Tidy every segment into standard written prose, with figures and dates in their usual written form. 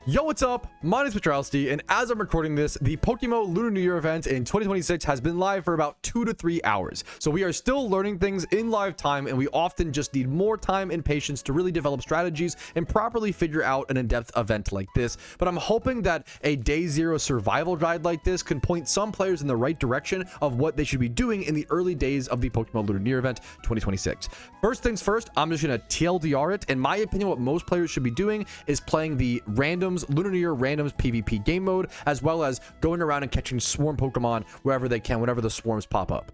Yo, what's up? My name is Patrouski, and as I'm recording this, the PokeMMO Lunar New Year event in 2026 has been live for about 2 to 3 hours. So we are still learning things in live time, and we often just need more time and patience to really develop strategies and properly figure out an in-depth event like this. But I'm hoping that a day zero survival guide like this can point some players in the right direction of what they should be doing in the early days of the PokeMMO Lunar New Year event 2026. First things first, I'm just going to TLDR it. In my opinion, what most players should be doing is playing the randoms Lunar New Year randoms PvP game mode, as well as going around and catching swarm Pokemon wherever they can, whenever the swarms pop up.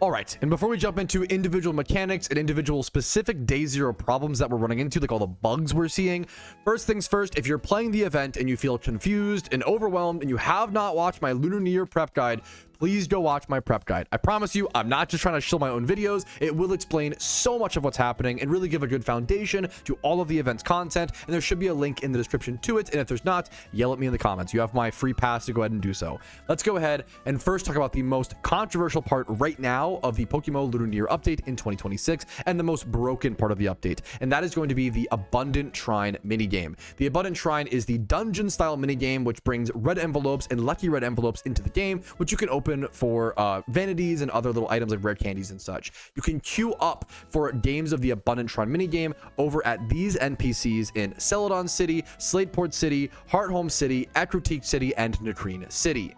All right, and before we jump into individual mechanics and individual specific day zero problems that we're running into, like all the bugs we're seeing, first things first, if you're playing the event and you feel confused and overwhelmed and you have not watched my Lunar New Year prep guide, please go watch my prep guide. I promise you, I'm not just trying to shill my own videos. It will explain so much of what's happening and really give a good foundation to all of the event's content. And there should be a link in the description to it. And if there's not, yell at me in the comments. You have my free pass to go ahead and do so. Let's go ahead and first talk about the most controversial part right now of the PokeMMO Lunar New Year update in 2026 and the most broken part of the update. And that is going to be the Abundant Shrine minigame. The Abundant Shrine is the dungeon style minigame, which brings red envelopes and lucky red envelopes into the game, which you can open for vanities and other little items like rare candies and such. You can queue up for games of the Abundant Shrine minigame over at these NPCs in Celadon City, Slateport City, Hearthome City, Ekrotique City, and Nakreen City.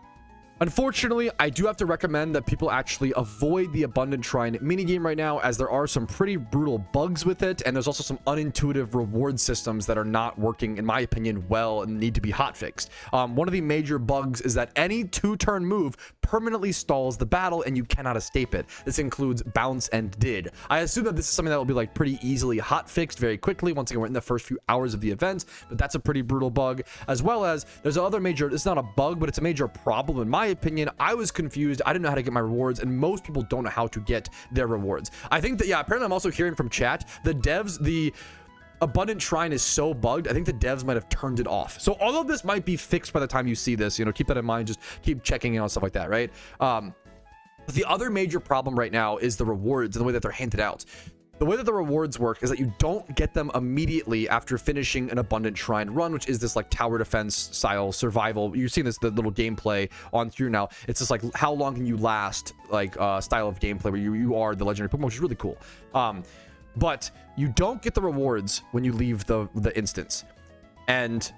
Unfortunately, I do have to recommend that people actually avoid the Abundant Shrine minigame right now, as there are some pretty brutal bugs with it, and there's also some unintuitive reward systems that are not working, in my opinion, well and need to be hotfixed. One of the major bugs is that any 2-turn move permanently stalls the battle and you cannot escape it. This includes bounce and did. I assume that this is something that will be like pretty easily hotfixed very quickly once again we're in the first few hours of the event, but that's a pretty brutal bug. As well as there's another major, it's not a bug, but it's a major problem in my opinion. I was confused. I didn't know how to get my rewards, and most people don't know how to get their rewards. I think that, yeah, apparently I'm also hearing from chat, the devs, the Abundant Shrine is so bugged, I think the devs might have turned it off. So all of this might be fixed by the time you see this, you know, keep that in mind, just keep checking in on stuff like that, right? The other major problem right now is the rewards and the way that they're handed out. The way that the rewards work is that you don't get them immediately after finishing an Abundant Shrine run, which is this like tower defense style survival. You've seen this, the little gameplay on here now. It's just like how long can you last, like style of gameplay where you are the legendary Pokemon, which is really cool. But you don't get the rewards when you leave the instance. And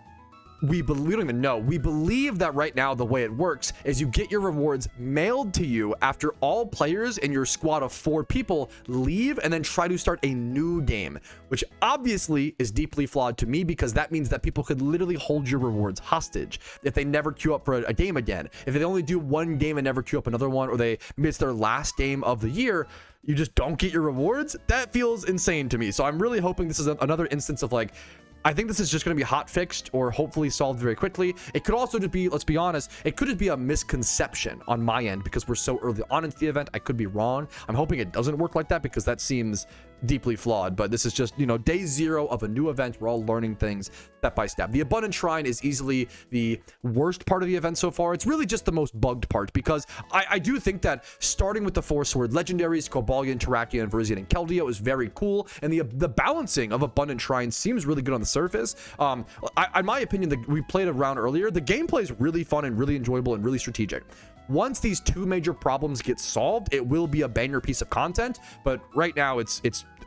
we don't even know. We believe that right now the way it works is you get your rewards mailed to you after all players in your squad of 4 people leave and then try to start a new game, which obviously is deeply flawed to me, because that means that people could literally hold your rewards hostage if they never queue up for a game again. If they only do one game and never queue up another one, or maybe it's their last game of the year, you just don't get your rewards. That feels insane to me. So I'm really hoping this is another instance of like, I think this is just going to be hot fixed or hopefully solved very quickly. It could also just be, let's be honest, it could just be a misconception on my end because we're so early on into the event. I could be wrong. I'm hoping it doesn't work like that, because that seems deeply flawed. But this is just, you know, day zero of a new event. We're all learning things step by step. The Abundant Shrine is easily the worst part of the event so far. It's really just the most bugged part, because I do think that starting with the 4 sword legendaries, Cobalion, Terrakion, Virizion, and Keldeo is very cool, and the balancing of Abundant Shrine seems really good on the surface. In my opinion, we played around earlier, the gameplay is really fun and really enjoyable and really strategic. Once these 2 major problems get solved, it will be a banger piece of content, but right now it's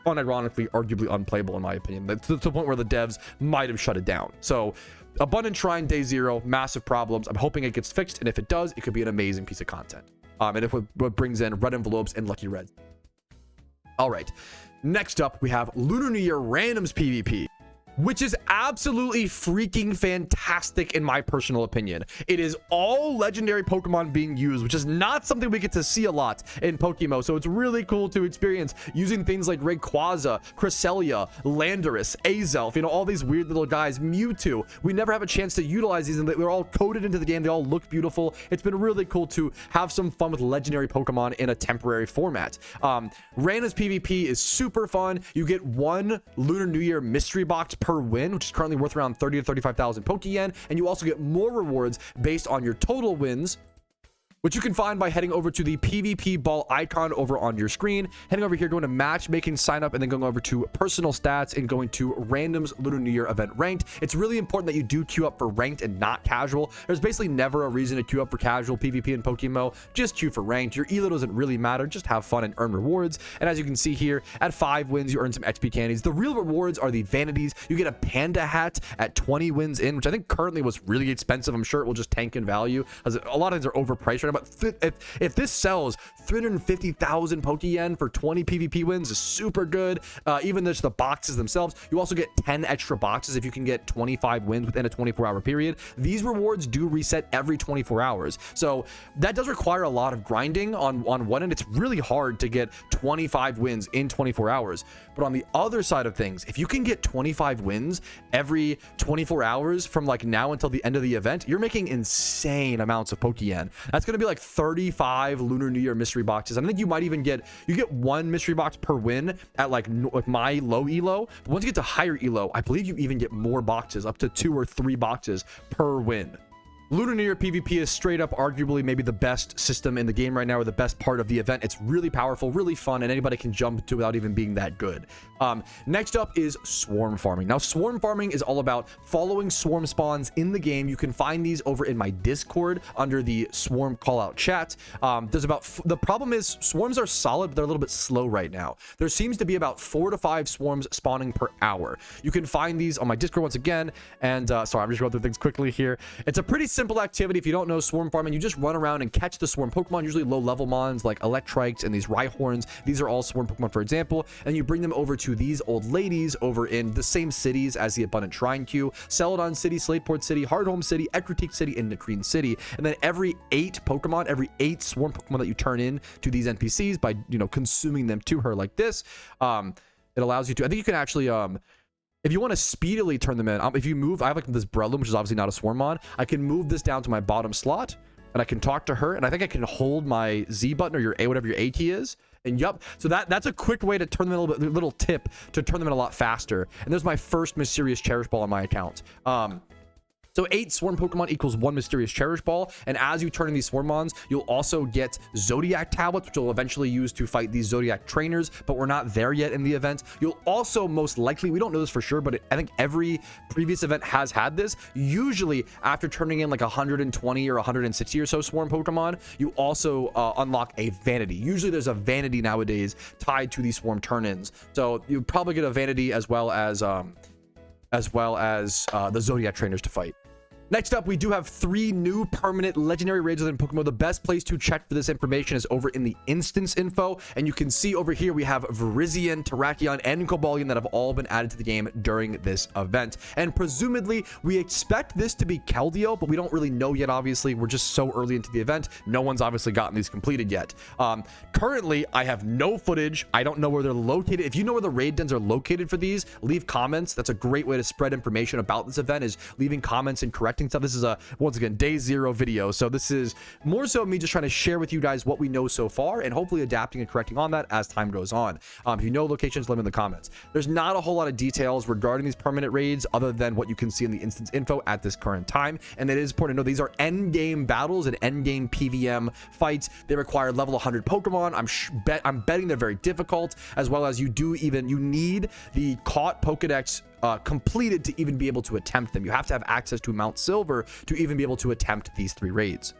unironically arguably unplayable in my opinion, to the point where the devs might have shut it down. So Abundant Shrine day zero, massive problems. I'm hoping it gets fixed, and if it does, it could be an amazing piece of content. And if what brings in red envelopes and lucky reds. All right, next up we have Lunar New Year randoms PvP, which is absolutely freaking fantastic in my personal opinion. It is all legendary Pokemon being used, which is not something we get to see a lot in PokeMMO. So it's really cool to experience using things like Rayquaza, Cresselia, Landorus, Azelf, you know, all these weird little guys, Mewtwo. We never have a chance to utilize these, and they're all coded into the game. They all look beautiful. It's been really cool to have some fun with legendary Pokemon in a temporary format. Randoms PvP is super fun. You get 1 Lunar New Year mystery box per win, which is currently worth around 30 to 35,000 Pokeyen, and you also get more rewards based on your total wins, which you can find by heading over to the PvP ball icon over on your screen, heading over here, going to matchmaking, sign up, and then going over to personal stats and going to randoms Lunar New Year event ranked. It's really important that you do queue up for ranked and not casual. There's basically never a reason to queue up for casual PvP and PokeMMO. Just queue for ranked. Your elo doesn't really matter. Just have fun and earn rewards. And as you can see here, at 5 wins, you earn some XP candies. The real rewards are the vanities. You get a panda hat at 20 wins in, which I think currently was really expensive. I'm sure it will just tank in value, as a lot of things are overpriced right now. But if this sells 350,000 Pokeyen for 20 PvP wins, is super good. Even just the boxes themselves, you also get 10 extra boxes if you can get 25 wins within a 24-hour period. These rewards do reset every 24 hours, so that does require a lot of grinding on one end. It's really hard to get 25 wins in 24 hours, but on the other side of things, if you can get 25 wins every 24 hours from like now until the end of the event, you're making insane amounts of Pokeyen. That's going to be like 35 Lunar New Year mystery boxes. I think you might even get one mystery box per win at like my low elo, but once you get to higher elo, I believe you even get more boxes, up to 2 or 3 boxes per win. Lunar New Year PvP is straight up arguably maybe the best system in the game right now, or the best part of the event. It's really powerful, really fun, and anybody can jump to without even being that good. Next up is swarm farming. Now, swarm farming is all about following swarm spawns in the game. You can find these over in my Discord under the swarm callout chat. The problem is swarms are solid, but they're a little bit slow right now. There seems to be about 4 to 5 swarms spawning per hour. You can find these on my Discord once again, and sorry, I'm just going through things quickly here. It's a pretty simple activity. If you don't know swarm farming, you just run around and catch the swarm Pokemon, usually low level mons like Electrites and these Rhyhorns. These are all swarm Pokemon, for example, and you bring them over to these old ladies over in the same cities as the Abundant Shrine queue: Celadon City, Slateport City, Hardhome City, Ecruteak City, and Nakreen City. And then every 8 swarm Pokemon that you turn in to these NPCs by, consuming them to her like this, it allows you to, I think you can actually, if you want to speedily turn them in, if you move, I have like this Breloom, which is obviously not a Swarmon. I can move this down to my bottom slot, and I can talk to her, and I think I can hold my Z button or your A, whatever your A key is. And yup, so that's a quick way to turn them in a little tip to turn them in a lot faster. And there's my first mysterious Cherish Ball on my account. So 8 swarm Pokemon equals 1 mysterious Cherish Ball. And as you turn in these Swarmons, you'll also get Zodiac tablets, which you'll eventually use to fight these Zodiac trainers, but we're not there yet in the event. You'll also most likely, we don't know this for sure, but I think every previous event has had this. Usually after turning in like 120 or 160 or so swarm Pokemon, you also unlock a vanity. Usually there's a vanity nowadays tied to these swarm turn-ins. So you probably get a vanity as well as the Zodiac trainers to fight. Next up, we do have 3 new permanent legendary raids within PokeMMO. The best place to check for this information is over in the instance info, and you can see over here we have Virizion, Terrakion, and Cobalion that have all been added to the game during this event. And presumably, we expect this to be Keldeo, but we don't really know yet, obviously. We're just so early into the event. No one's obviously gotten these completed yet. Currently, I have no footage. I don't know where they're located. If you know where the raid dens are located for these, leave comments. That's a great way to spread information about this event, is leaving comments and correcting stuff. This is a, once again, day 0 video, so this is more so me just trying to share with you guys what we know so far and hopefully adapting and correcting on that as time goes on. If you know locations, let me in the comments. There's not a whole lot of details regarding these permanent raids other than what you can see in the instance info at this current time, and it is important to know these are end game battles and end game PVM fights. They require level 100 Pokemon. I'm betting they're very difficult, as well as you need the caught Pokedex completed to even be able to attempt them. You have to have access to Mount Silver to even be able to attempt these 3 raids.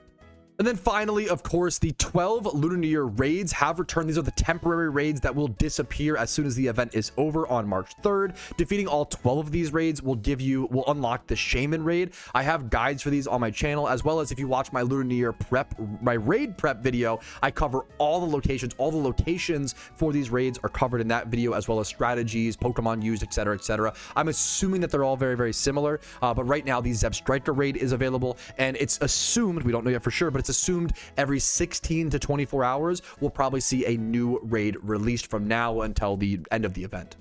And then finally, of course, the 12 Lunar New Year raids have returned. These are the temporary raids that will disappear as soon as the event is over on March 3rd. Defeating all 12 of these raids will unlock the Shaman raid. I have guides for these on my channel, as well as if you watch my Lunar New Year prep, my raid prep video, I cover all the locations. All the locations for these raids are covered in that video, as well as strategies, Pokemon used, etc., etc. I'm assuming that they're all very, very similar, but right now the Zeb Striker raid is available, and it's assumed, we don't know yet for sure, but it's assumed every 16 to 24 hours we'll probably see a new raid released from now until the end of the event.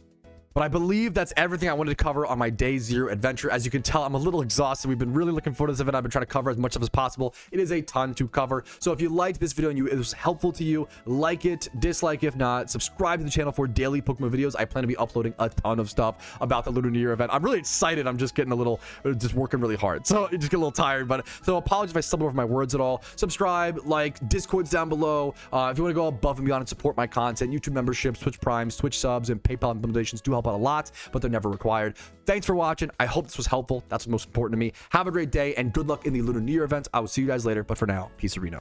But I believe that's everything I wanted to cover on my day 0 adventure. As you can tell, I'm a little exhausted. We've been really looking forward to this event. I've been trying to cover as much of as possible. It is a ton to cover. So if you liked this video and it was helpful to you, like it, dislike if not, subscribe to the channel for daily Pokemon videos. I plan to be uploading a ton of stuff about the Lunar New Year event. I'm really excited. I'm just getting a little, just working really hard. So I just get a little tired, but so apologies if I stumble over my words at all. Subscribe, like, Discord's down below. If you want to go above and beyond and support my content, YouTube memberships, Twitch Primes, Twitch subs, and PayPal implementations do help out a lot, but they're never required. Thanks for watching. I hope this was helpful. That's what's most important to me. Have a great day and good luck in the Lunar New Year event. I will see you guys later, but for now, peace Reno.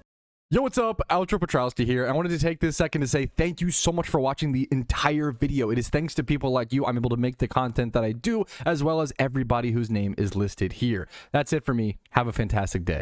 Yo, what's up? Outro Patrouski here. I wanted to take this second to say thank you so much for watching the entire video. It is thanks to people like you I'm able to make the content that I do, as well as everybody whose name is listed here. That's it for me. Have a fantastic day.